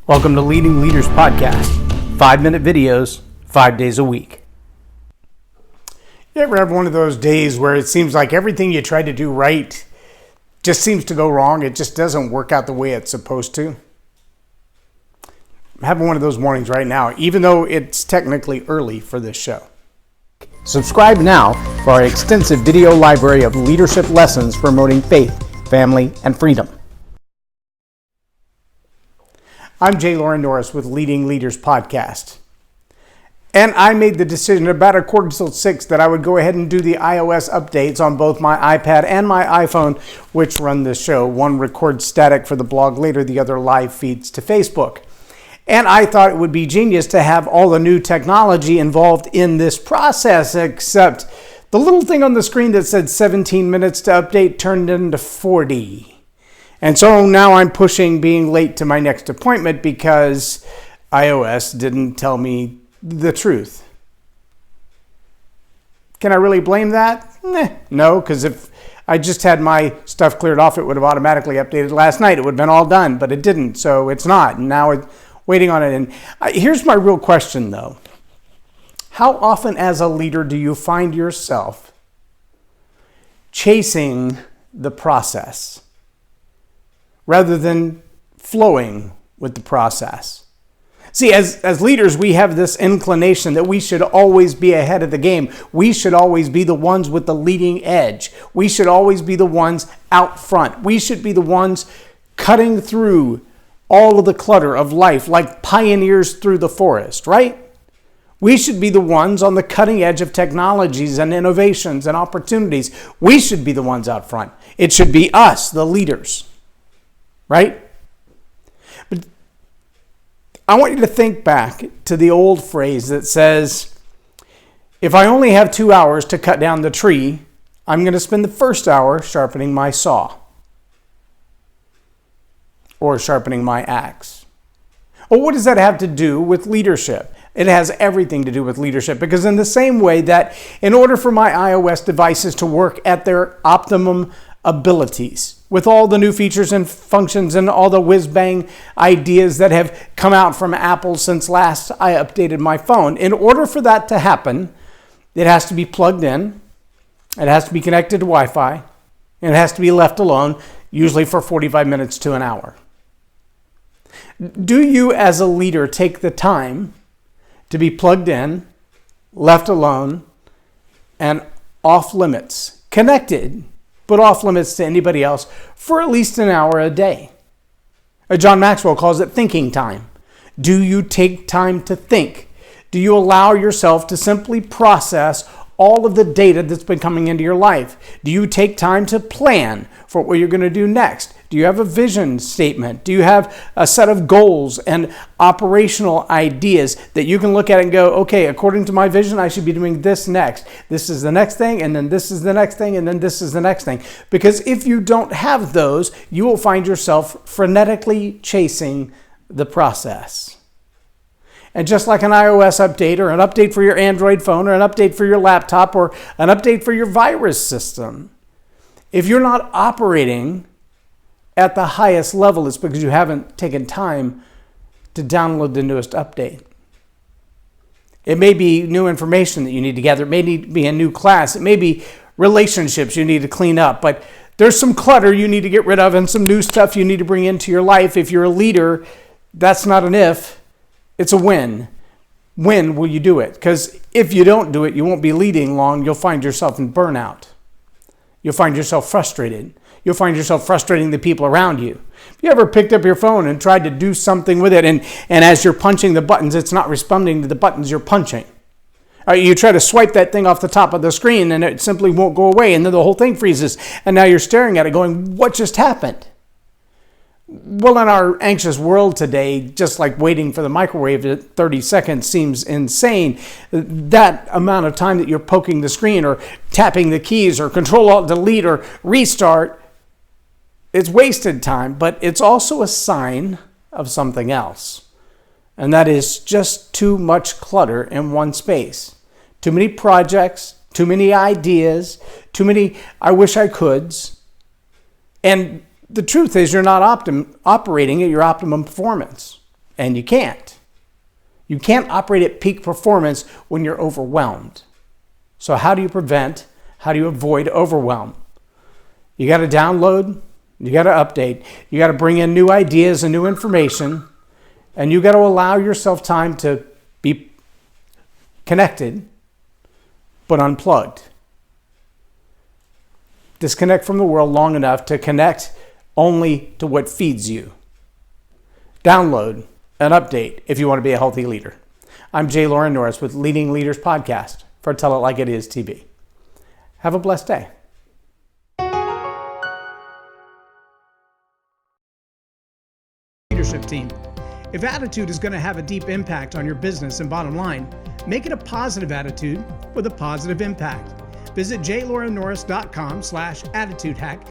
Welcome to Leading Leaders Podcast. 5-minute videos, 5 days a week. You ever have one of those days where it seems like everything you try to do right just seems to go wrong? It just doesn't work out the way it's supposed to? I'm having one of those mornings right now, even though it's technically early for this show. Subscribe now for our extensive video library of leadership lessons promoting faith, family, and freedom. I'm J Loren Norris with Leading Leaders Podcast. And I made the decision about 5:45 that I would go ahead and do the iOS updates on both my iPad and my iPhone, which run this show. One records static for the blog later, the other live feeds to Facebook. And I thought it would be genius to have all the new technology involved in this process, except the little thing on the screen that said 17 minutes to update turned into 40. And so now I'm pushing being late to my next appointment because iOS didn't tell me the truth. Can I really blame that? No, because if I just had my stuff cleared off, it would have automatically updated last night. It would have been all done, but it didn't, so it's not. And now it's waiting on it. And here's my real question, though. How often as a leader do you find yourself chasing the process rather than flowing with the process? See, as leaders, we have this inclination that we should always be ahead of the game. We should always be the ones with the leading edge. We should always be the ones out front. We should be the ones cutting through all of the clutter of life like pioneers through the forest, right? We should be the ones on the cutting edge of technologies and innovations and opportunities. We should be the ones out front. It should be us, the leaders. Right? But I want you to think back to the old phrase that says, if I only have 2 hours to cut down the tree, I'm going to spend the first hour sharpening my saw or sharpening my axe. Well, what does that have to do with leadership? It has everything to do with leadership, because in the same way that in order for my iOS devices to work at their optimum abilities, with all the new features and functions and all the whiz-bang ideas that have come out from Apple since last I updated my phone, in order for that to happen, it has to be plugged in, it has to be connected to Wi-Fi, and it has to be left alone, usually for 45 minutes to an hour. Do you as a leader take the time to be plugged in, left alone, and off limits, connected, but off limits to anybody else for at least an hour a day? John Maxwell calls it thinking time. Do you take time to think? Do you allow yourself to simply process all of the data that's been coming into your life? Do you take time to plan for what you're going to do next? Do you have a vision statement? Do you have a set of goals and operational ideas that you can look at and go, okay, according to my vision, I should be doing this next. This is the next thing, and then this is the next thing, and then this is the next thing. Because if you don't have those, you will find yourself frenetically chasing the process. And just like an iOS update or an update for your Android phone or an update for your laptop or an update for your virus system, if you're not operating at the highest level, it's because you haven't taken time to download the newest update. It may be new information that you need to gather. It may need to be a new class. It may be relationships you need to clean up. But there's some clutter you need to get rid of and some new stuff you need to bring into your life. If you're a leader, that's not an if. It's a when. When will you do it? Because if you don't do it, you won't be leading long. You'll find yourself in burnout. You'll find yourself frustrated. You'll find yourself frustrating the people around you. If you ever picked up your phone and tried to do something with it, and as you're punching the buttons, it's not responding to the buttons you're punching. You try to swipe that thing off the top of the screen, and it simply won't go away, and then the whole thing freezes. And now you're staring at it going, what just happened? Well, in our anxious world today, just like waiting for the microwave at 30 seconds seems insane. That amount of time that you're poking the screen or tapping the keys or Control-Alt-Delete or restart, it's wasted time, but it's also a sign of something else. And that is just too much clutter in one space. Too many projects, too many ideas, too many I wish I coulds. And the truth is you're not operating at your optimum performance. And you can't. You can't operate at peak performance when you're overwhelmed. So how do you avoid overwhelm? You got to download, you got to update, you got to bring in new ideas and new information, and you got to allow yourself time to be connected, but unplugged. Disconnect from the world long enough to connect only to what feeds you. Download and update if you want to be a healthy leader. I'm J Loren Norris with Leading Leaders Podcast for Tell It Like It Is TV. Have a blessed day. Leadership team. If attitude is going to have a deep impact on your business and bottom line, make it a positive attitude with a positive impact. Visit jlorennorris.com/attitude hack